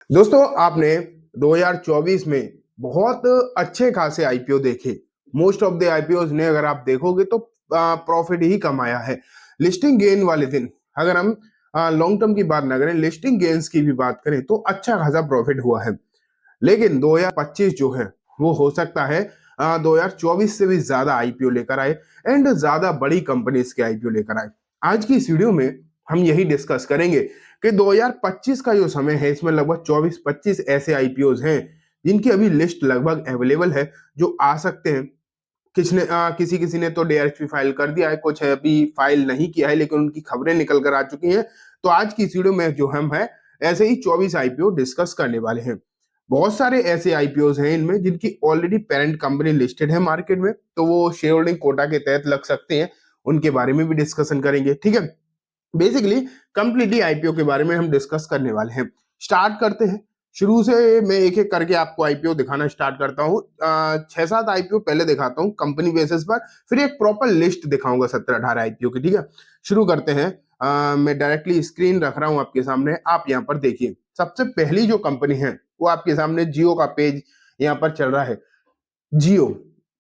दोस्तों आपने 2024 में बहुत अच्छे खासे आईपीओ देखे। मोस्ट ऑफ द आईपीओज ने अगर आप देखोगे तो प्रॉफिट ही कमाया है। लिस्टिंग गेन वाले दिन अगर हम लॉन्ग टर्म की बात ना करें, लिस्टिंग गेन्स की भी बात करें तो अच्छा खासा प्रॉफिट हुआ है। लेकिन 2025 जो है वो हो सकता है 2024 से भी ज्यादा आईपीओ लेकर आए एंड ज्यादा बड़ी कंपनीज के आईपीओ लेकर आए। आज की इस वीडियो में हम यही डिस्कस करेंगे कि 2025 का जो समय है इसमें लगभग 24-25 ऐसे आईपीओज हैं जिनकी अभी लिस्ट लगभग अवेलेबल है, जो आ सकते हैं। किसी किसी ने तो डीआरएचपी फाइल कर दिया है, कुछ है अभी फाइल नहीं किया है लेकिन उनकी खबरें निकल कर आ चुकी हैं। तो आज की इस वीडियो में जो हम है ऐसे ही 24 आईपीओ डिस्कस करने वाले हैं। बहुत सारे ऐसे आईपीओ हैं इनमें जिनकी ऑलरेडी पेरेंट कंपनी लिस्टेड है मार्केट में, तो वो शेयर होल्डिंग कोटा के तहत लग सकते हैं। उनके बारे में भी डिस्कशन करेंगे, ठीक है। बेसिकली कंप्लीटली आईपीओ के बारे में हम डिस्कस करने वाले हैं। स्टार्ट करते हैं शुरू से। मैं एक एक करके आपको आईपीओ दिखाना स्टार्ट करता हूँ। 6-7 आईपीओ पहले दिखाता हूँ कंपनी बेसिस पर, फिर एक प्रॉपर लिस्ट दिखाऊंगा 17-18 आईपीओ की, ठीक है। शुरू करते हैं। मैं डायरेक्टली स्क्रीन रख रहा हूँ आपके सामने, आप यहाँ पर देखिए। सबसे पहली जो कंपनी है वो आपके सामने जियो का पेज यहाँ पर चल रहा है। जियो,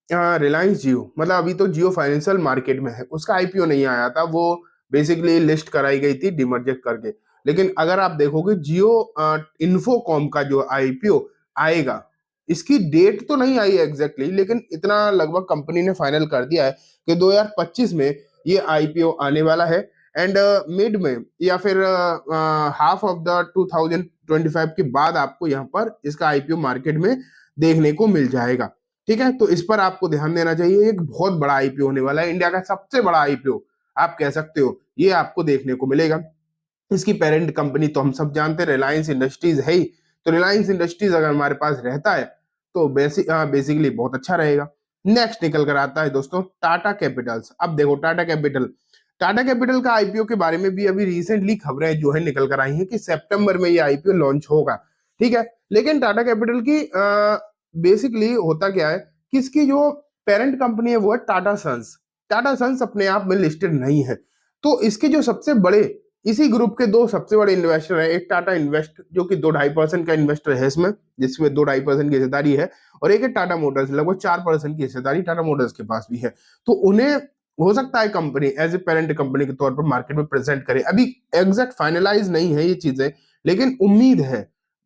रिलायंस जियो, मतलब अभी तो जियो फाइनेंशियल मार्केट में है, उसका आईपीओ नहीं आया था, वो बेसिकली लिस्ट कराई गई थी डिमर्जर करके। लेकिन अगर आप देखोगे जियो इन्फोकॉम का जो आईपीओ आएगा, इसकी डेट तो नहीं आई एग्जैक्टली, लेकिन इतना लगभग कंपनी ने फाइनल कर दिया है कि 2025 में ये आईपीओ आने वाला है। एंड मिड में या फिर हाफ ऑफ द 2025 के बाद आपको यहाँ पर इसका आईपीओ मार्केट में देखने को मिल जाएगा, ठीक है। तो इस पर आपको ध्यान देना चाहिए। एक बहुत बड़ा आईपीओ होने वाला है, इंडिया का सबसे बड़ा आईपीओ आप कह सकते हो, ये आपको देखने को मिलेगा। इसकी पेरेंट कंपनी तो हम सब जानते हैं रिलायंस इंडस्ट्रीज है ही। तो रिलायंस इंडस्ट्रीज अगर हमारे पास रहता है तो बेसिकली बहुत अच्छा रहेगा। नेक्स्ट निकल कर आता है दोस्तों टाटा कैपिटल्स। अब देखो टाटा कैपिटल का आईपीओ के बारे में भी अभी रिसेंटली खबरें जो है निकल कर आई हैं कि सितंबर में ये आईपीओ लॉन्च होगा, ठीक है। लेकिन टाटा कैपिटल की बेसिकली होता क्या है कि इसकी जो पेरेंट कंपनी है वो है टाटा सन्स। टाटा सन्स अपने आप में लिस्टेड नहीं है। तो इसके जो सबसे बड़े, इसी ग्रुप के दो सबसे बड़े इन्वेस्टर है, एक टाटा इन्वेस्ट जो कि 2-2.5% का इन्वेस्टर है इसमें, जिसमें 2-2.5% की हिस्सेदारी है, और एक है टाटा मोटर्स, लगभग 4% की हिस्सेदारी टाटा मोटर्स के पास भी है। तो उन्हें हो सकता है company as a parent company के तौर पर मार्केट में प्रेजेंट करे। अभी एग्जैक्ट फाइनलाइज नहीं है ये चीजें, लेकिन उम्मीद है।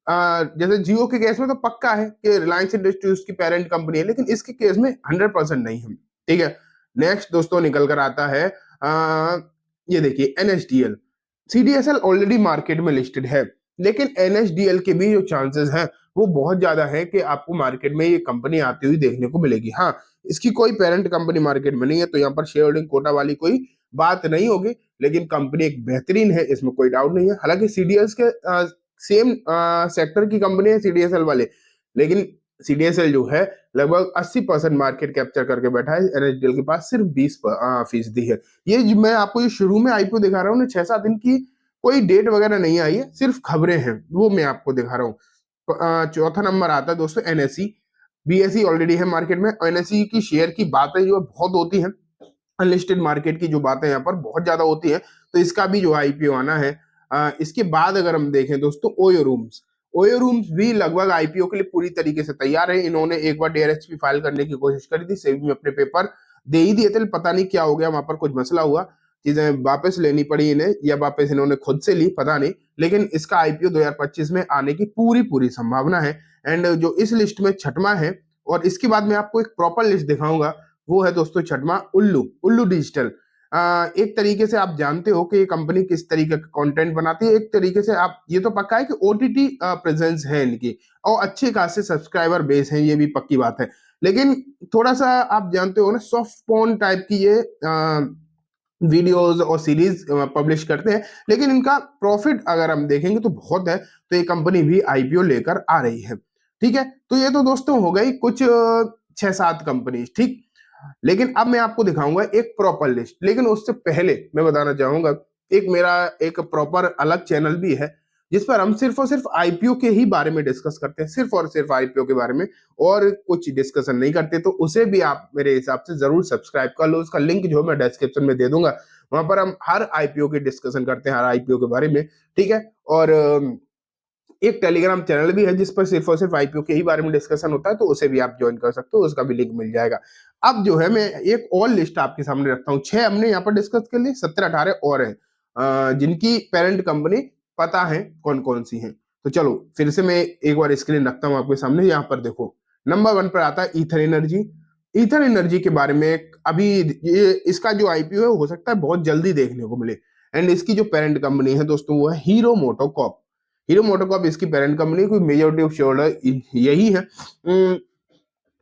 जैसे जियो के केस में तो पक्का है कि रिलायंस इंडस्ट्रीज की पेरेंट कंपनी है, लेकिन इसके केस में 100% नहीं है, ठीक है। नेक्स्ट दोस्तों निकल कर आता है ये देखिए एनएसडीएल। सीडीएसएल ऑलरेडी मार्केट में लिस्टेड है, लेकिन एनएसडीएल के भी जो चांसेस हैं वो बहुत ज्यादा है कि आपको मार्केट में ये कंपनी आती हुई देखने को मिलेगी। हाँ, इसकी कोई पेरेंट कंपनी मार्केट में नहीं है, तो यहाँ पर शेयर होल्डिंग कोटा वाली कोई बात नहीं होगी, लेकिन कंपनी एक बेहतरीन है, इसमें कोई डाउट नहीं है। हालांकि सीडीएस के सेम सेक्टर की कंपनी है सीडीएसएल वाले, लेकिन सीडीएसएल जो है लगभग 80% मार्केट कैप्चर करके बैठा है, एनएसडीएल के पास सिर्फ 20% है। ये मैं आपको ये शुरू में आईपीओ दिखा रहा हूँ, 6-7 दिन की कोई डेट वगैरह नहीं आई है, सिर्फ खबरें हैं, वो मैं आपको दिखा रहा हूँ। चौथा नंबर आता है दोस्तों एनएसई। बीएसई ऑलरेडी है मार्केट में। एनएसई की शेयर की बातें जो बहुत होती हैं, अनलिस्टेड मार्केट की जो बातें यहाँ पर बहुत ज्यादा होती है, तो इसका भी जो आईपीओ आना है। इसके बाद अगर हम देखें दोस्तों ओयो रूम्स भी लगभग आईपीओ के लिए पूरी तरीके से तैयार है। इन्होंने एक बार डीआरएचपी फाइल करने की कोशिश करी थी, सेबी में अपने पेपर दे ही दिए थे, पता नहीं क्या हो गया, वहां पर कुछ मसला हुआ, चीजें वापस लेनी पड़ी इन्हें, या वापस इन्होंने खुद से ली, पता नहीं। लेकिन इसका आईपीओ 2025 में आने की पूरी पूरी संभावना है। एंड जो इस लिस्ट में छठवां है, और इसके बाद मैं आपको एक प्रॉपर लिस्ट दिखाऊंगा, वो है दोस्तों छठवां उल्लू उल्लू डिजिटल। एक तरीके से आप जानते हो कि ये कंपनी किस तरीके का कंटेंट बनाती है। एक तरीके से आप ये तो पक्का है कि ओटीटी प्रेजेंस है इनकी, और अच्छे खासे सब्सक्राइबर बेस है, ये भी पक्की बात है। लेकिन थोड़ा सा आप जानते हो ना, सॉफ्ट पोर्न टाइप की ये वीडियोस और सीरीज पब्लिश करते हैं, लेकिन इनका प्रॉफिट अगर हम देखेंगे तो बहुत है। तो ये कंपनी भी आईपीओ लेकर आ रही है, ठीक है। तो ये तो दोस्तों हो गई कुछ 6-7 कंपनी, ठीक। लेकिन अब मैं आपको दिखाऊंगा एक प्रॉपर लिस्ट, लेकिन उससे पहले मैं बताना चाहूंगा, एक मेरा एक प्रॉपर अलग चैनल भी है जिस पर हम सिर्फ और सिर्फ आईपीओ के ही बारे में डिस्कस करते हैं, सिर्फ और सिर्फ आईपीओ के बारे में, और कुछ डिस्कशन नहीं करते। तो उसे भी आप मेरे हिसाब से जरूर सब्सक्राइब कर लो, उसका लिंक जो मैं डिस्क्रिप्शन में दे दूंगा। वहां पर हम हर आईपीओ की डिस्कशन करते हैं, हर आईपीओ के बारे में, ठीक है। और एक टेलीग्राम चैनल भी है जिस पर सिर्फ और सिर्फ आईपीओ के ही बारे में डिस्कशन होता है, तो उसे भी आप ज्वाइन कर सकते हो, उसका भी लिंक मिल जाएगा। अब जो है मैं एक और लिस्ट आपके सामने रखता हूँ, 6 हमने यहाँ पर डिस्कस कर ली, 17-18 और है जिनकी पेरेंट कंपनी पता है कौन कौन सी है। तो चलो फिर से मैं एक बार स्क्रीन रखता हूँ आपके सामने। यहाँ पर देखो नंबर 1 पर आता है ईथर एनर्जी। ईथर एनर्जी के बारे में अभी ये इसका जो आईपीओ है हो सकता है बहुत जल्दी देखने को मिले। एंड इसकी जो पेरेंट कंपनी है दोस्तों वो है हीरो मोटोकॉर्प। हीरो मोटोकॉर्प इसकी पेरेंट कंपनी, कोई मेजॉरिटी ऑफ शेयर होल्डर यही है।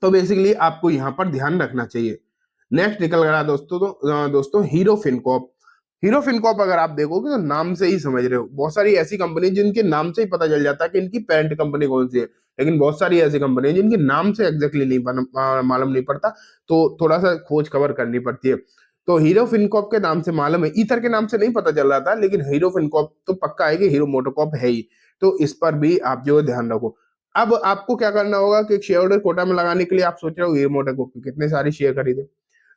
तो बेसिकली आपको यहाँ पर ध्यान रखना चाहिए। नेक्स्ट निकल गया दोस्तों हीरो फिनकॉर्प। हीरो फिनकॉर्प अगर आप देखोगे तो नाम से ही समझ रहे हो, बहुत सारी ऐसी कंपनी जिनके नाम से ही पता चल जाता है कि इनकी पेरेंट कंपनी कौन सी है, लेकिन बहुत सारी ऐसी कंपनी है जिनके नाम से एग्जैक्टली नहीं मालूम नहीं पड़ता, तो थोड़ा सा खोज खबर करनी पड़ती है। तो हीरो फिनकॉर्प के नाम से मालूम है, ईथर के नाम से नहीं पता चल रहा था, लेकिन हीरो फिनकॉर्प तो पक्का है कि हीरो मोटोकॉर्प है ही। तो इस पर भी आप जो ध्यान रखो। अब आपको क्या करना होगा कि शेयर होल्डर कोटा में लगाने के लिए आप सोच रहे हो हीरो मोटोकॉर्प के कितने सारे शेयर खरीदे,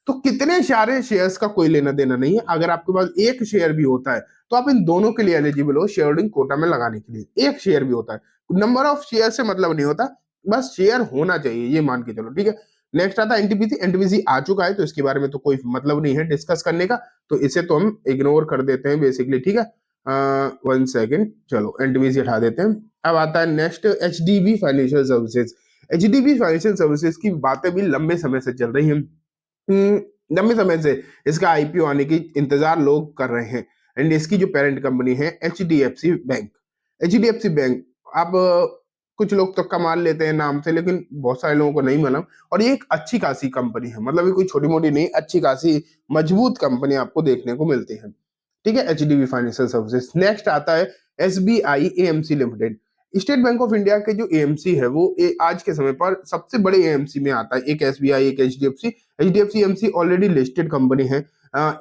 तो कितने सारे शेयर्स का कोई लेना देना नहीं है। अगर आपके पास एक शेयर भी होता है तो आप इन दोनों के लिए एलिजिबल हो शेयर होल्डिंग कोटा में लगाने के लिए। एक शेयर भी होता है, नंबर ऑफ शेयर से मतलब नहीं होता, बस शेयर होना चाहिए, ये मान के चलो, ठीक है। नेक्स्ट आता है एनटीपीसी। एनटीपीसी आ चुका है तो इसके बारे में तो कोई मतलब नहीं है डिस्कस करने का, तो इसे तो हम इग्नोर कर देते हैं बेसिकली, ठीक है। 1 सेकेंड, चलो एनटीपीसी हटा देते हैं। अब आता है next HDB financial services. HDB financial services की बातें भी लंबे समय से चल रही हैं। लंबे समय से इसका आईपीओ आने की इंतजार लोग कर रहे हैं। एंड इसकी जो पेरेंट कंपनी है एचडीएफसी बैंक। एचडीएफसी बैंक, आप कुछ लोग तो कमाल लेते हैं नाम से, लेकिन बहुत सारे लोगों को नहीं मालूम, और ये एक अच्छी खासी कंपनी है, मतलब ये कोई छोटी मोटी नहीं, अच्छी खासी मजबूत कंपनी आपको देखने को मिलती है, ठीक है। HDB financial services. नेक्स्ट आता है SBI AMC limited. State bank of India के जो एएमसी है वो आज के समय पर सबसे बड़े एएमसी में आता है, एक एसबीआई एक HDFC. HDFC AMC already listed company है,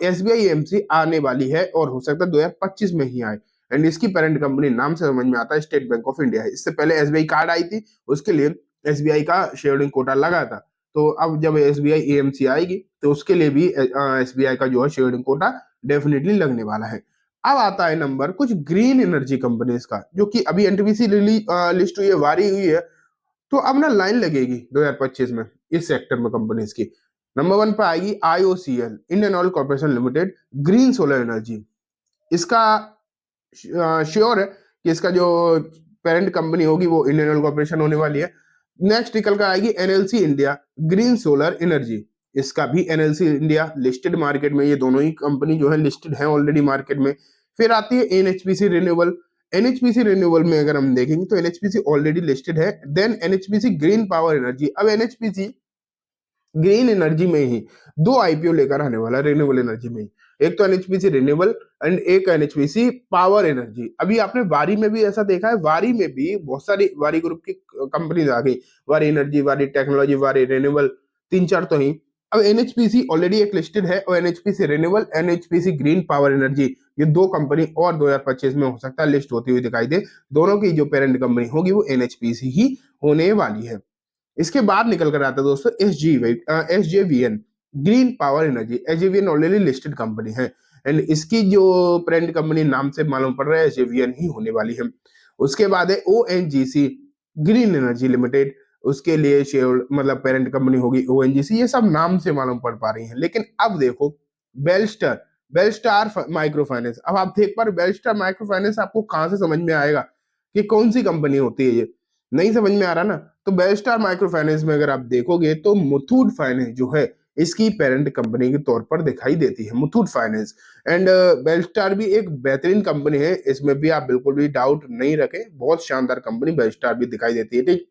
एसबीआई एएमसी आने वाली है और हो सकता है 2025 में ही आए। एंड इसकी पेरेंट कंपनी नाम से समझ में आता है स्टेट बैंक ऑफ इंडिया है। इससे पहले एसबीआई कार्ड आई थी, उसके लिए एसबीआई का शेयर होल्डिंग कोटा लगा था, तो अब जब एसबीआई एएमसी आएगी तो उसके लिए भी एसबीआई का जो है शेयर होल्डिंग कोटा डेफिनेटली लगने वाला है। अब आता है नंबर कुछ ग्रीन एनर्जी कंपनीज का, जो कि अभी एनटीपीसी लिस्ट हुई है, वारी हुई है, तो अब ना लाइन लगेगी 2025 में इस सेक्टर में कंपनीज की। नंबर 1 पे आएगी IOCL, Indian oil corporation limited, green solar energy. इसका श्योर है कि इसका जो पेरेंट कंपनी होगी वो इंडियन ऑयल कॉर्पोरेशन होने वाली है। नेक्स्ट निकल कर आएगी NLC India, green solar energy. इसका भी एनएलसी इंडिया लिस्टेड मार्केट में, ये दोनों ही कंपनी जो है लिस्टेड है ऑलरेडी मार्केट में। फिर आती है एनएचपीसी रिन्यूएबल। एनएचपीसी रिन्यूएबल में अगर हम देखेंगे तो एनएचपीसी ऑलरेडी लिस्टेड है। Then NHPC green power energy. अब एनएचपीसी ग्रीन एनर्जी में ही 2 आईपीओ लेकर आने वाला, रिन्यूएबल एनर्जी में ही। एक तो एनएचपीसी रिन्यूएबल एंड एक एनएचपीसी पावर एनर्जी। अभी आपने वारी में भी ऐसा देखा है, वारी में भी बहुत सारी वारी ग्रुप की कंपनीज आ गई, वारी एनर्जी, वारी टेक्नोलॉजी, वारी रिन्यूएबल, 3-4 तो ही। अब एनएचपीसी ऑलरेडी एक लिस्टेड है और NHPC renewable, NHPC green power energy, ये 2 कंपनी और 2025 में हो सकता है लिस्ट होती हुई दिखाई दे। दोनों की जो पेरेंट कंपनी होगी वो एनएचपीसी ही होने वाली है। इसके बाद निकल कर आता है दोस्तों SJVN, green power energy. SJVN already listed company है एंड इसकी जो पेरेंट कंपनी नाम से मालूम पड़ रहा है एसजेवीएन ही होने वाली है। उसके बाद है ओएनजीसी, ग्रीन एनर्जी लिमिटेड, उसके लिए शेयर मतलब पेरेंट कंपनी होगी ओएनजीसी। ये सब नाम से मालूम पड़ पा रही है। लेकिन अब देखो बेलस्टर, बेलस्टार माइक्रो फाइनेंस। अब आप देख पा रहे बेलस्टार माइक्रो फाइनेंस आपको कहां से समझ में आएगा कि कौन सी कंपनी होती है, ये नहीं समझ में आ रहा ना। तो बेलस्टार माइक्रो फाइनेंस में अगर आप देखोगे तो मुथूट फाइनेंस जो है इसकी पेरेंट कंपनी के तौर पर दिखाई देती है, मुथूट फाइनेंस। एंड बेलस्टार भी एक बेहतरीन कंपनी है, इसमें भी आप बिल्कुल भी डाउट नहीं रखें, बहुत शानदार कंपनी बेलस्टार भी दिखाई देती है, ठीक।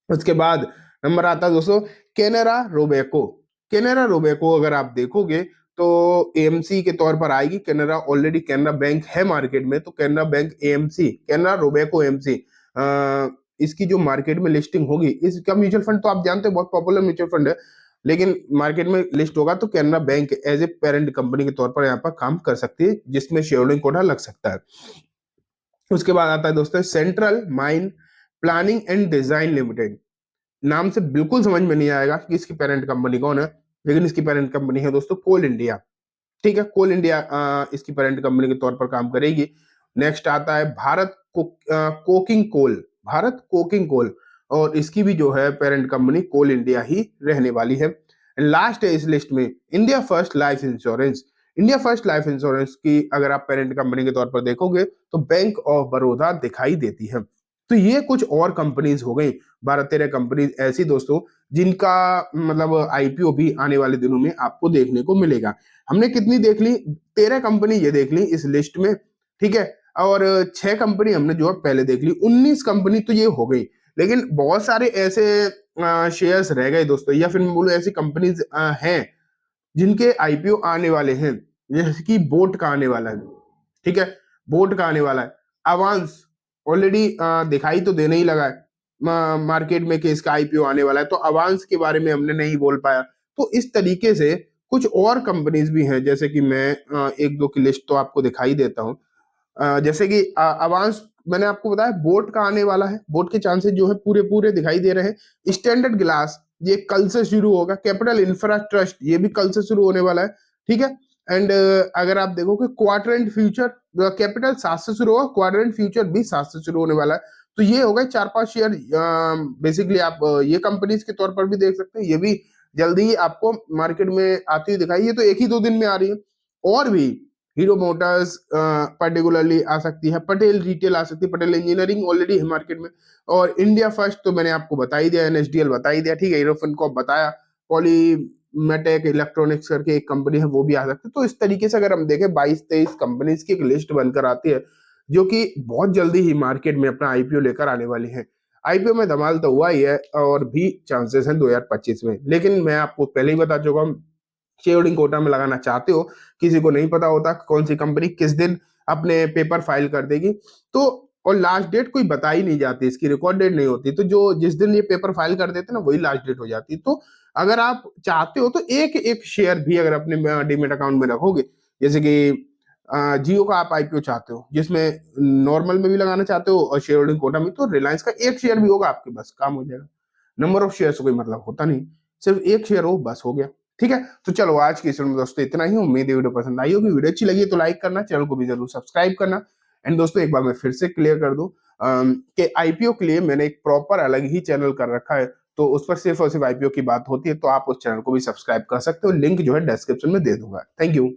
उसके बाद नंबर आता है दोस्तों कैनरा रोबेको। कैनरा रोबेको अगर आप देखोगे तो एएमसी के तौर पर आएगी। कैनरा ऑलरेडी कैनरा बैंक है मार्केट में, तो Canara bank AMC, Canara Robeco AMC, इसकी जो मार्केट में लिस्टिंग होगी, इसका म्यूचुअल फंड तो आप जानते हो बहुत पॉपुलर म्यूचुअल फंड है, लेकिन मार्केट में लिस्ट होगा तो Canara bank as a parent company के तौर पर यहाँ पर काम कर सकती है, जिसमें शेयर होल्डिंग कोटा लग सकता है। उसके बाद आता है दोस्तों central mine planning and design limited. नाम से बिल्कुल समझ में नहीं आएगा कि इसकी पेरेंट कंपनी कौन है, लेकिन इसकी पेरेंट कंपनी है दोस्तों कोल इंडिया, ठीक है। कोल इंडिया इसकी पेरेंट कंपनी के तौर पर काम करेगी। नेक्स्ट आता है coking coal, Bharat coking coal, और इसकी भी जो है पेरेंट कंपनी कोल इंडिया ही रहने वाली है। लास्ट है इस लिस्ट में India first life insurance. India first life insurance की अगर आप पेरेंट कंपनी के तौर पर देखोगे तो बैंक ऑफ बड़ौदा दिखाई देती है। तो ये कुछ और कंपनीज हो गई, 12-13 कंपनीज ऐसी दोस्तों जिनका मतलब आईपीओ भी आने वाले दिनों में आपको देखने को मिलेगा। हमने कितनी देख ली, 13 कंपनी ये देख ली इस लिस्ट में, ठीक है, और 6 कंपनी हमने जो है पहले देख ली, 19 कंपनी तो ये हो गई। लेकिन बहुत सारे ऐसे शेयर्स रह गए दोस्तों, या फिर मैं बोलूं ऐसी कंपनीज हैं जिनके आईपीओ आने वाले हैं, जैसे कि बोट का आने वाला है, ठीक है, बोट का आने वाला है, अवांस ऑलरेडी दिखाई तो देने ही लगा है मार्केट में कि इसका आईपीओ आने वाला है, तो अवांस के बारे में हमने नहीं बोल पाया। तो इस तरीके से कुछ और कंपनीज भी हैं, जैसे कि मैं एक दो की लिस्ट तो आपको दिखाई देता हूँ। जैसे कि अवांस मैंने आपको बताया बोट का आने वाला है, बोट के चांसेस जो है पूरे पूरे दिखाई दे रहे हैं। स्टैंडर्ड ग्लास ये कल से शुरू होगा, कैपिटल इंफ्रा ट्रस्ट ये भी कल से शुरू होने वाला है, ठीक है। एंड अगर आप देखोगे क्वाड्रेंट फ्यूचर, कैपिटल 7 से शुरू होगा, क्वाड्रेंट फ्यूचर भी 7 से शुरू होने वाला है। तो ये हो गए 4-5 शेयर, बेसिकली आप ये कंपनीज के तौर पर भी देख सकते हैं, ये भी जल्दी ही आपको मार्केट में आती हुई दिखाई, ये तो एक ही 2 दिन में आ रही है। और भी हीरो मोटर्स पर्टिकुलरली आ सकती है, पटेल रिटेल आ सकती है, पटेल इंजीनियरिंग ऑलरेडी है मार्केट में, और इंडिया फर्स्ट तो मैंने आपको बता ही दिया, एनएसडीएल बता ही दिया, ठीक है, हीरोफिन को बताया, पॉलीमेटेक इलेक्ट्रॉनिक्स करके एक कंपनी है वो भी आ सकती है। तो इस तरीके से अगर हम देखें 22-23 कंपनीज की एक लिस्ट बनकर आती है, जो कि बहुत जल्दी ही मार्केट में अपना आईपीओ लेकर आने वाली है। आईपीओ में धमाल तो हुआ ही है, और भी चांसेस हैं 2025 में, लेकिन मैं आपको पहले ही बता चुका हूँ, शेयर होल्डिंग कोटा में लगाना चाहते हो, किसी को नहीं पता होता कौन सी कंपनी किस दिन अपने पेपर फाइल कर देगी, तो और लास्ट डेट कोई बता ही नहीं जाती, इसकी रिकॉर्ड डेट नहीं होती, तो जो जिस दिन ये पेपर फाइल कर देते ना वही लास्ट डेट हो जाती। तो अगर आप चाहते हो तो एक एक शेयर भी अगर अपने डीमेट अकाउंट में रखोगे, जैसे कि जियो का आप आईपीओ चाहते हो जिसमें नॉर्मल में भी लगाना चाहते हो और शेयर होल्डिंग कोटा में, तो रिलायंस का एक शेयर भी होगा आपके, बस काम हो जाएगा। नंबर ऑफ शेयर से कोई मतलब होता नहीं, सिर्फ एक शेयर हो बस हो गया, ठीक है। तो चलो आज की इस वीडियो में दोस्तों इतना ही, उम्मीद है वीडियो पसंद आई होगी, वीडियो अच्छी लगी तो लाइक करना, चैनल को भी जरूर सब्सक्राइब करना। एंड दोस्तों एक बार मैं फिर से क्लियर कर दूं कि आईपीओ के लिए मैंने एक प्रॉपर अलग ही चैनल कर रखा है, तो उस पर सिर्फ और सिर्फ आईपीओ की बात होती है, तो आप उस चैनल को भी सब्सक्राइब कर सकते हो, लिंक जो है डिस्क्रिप्शन में दे दूंगा। Thank you.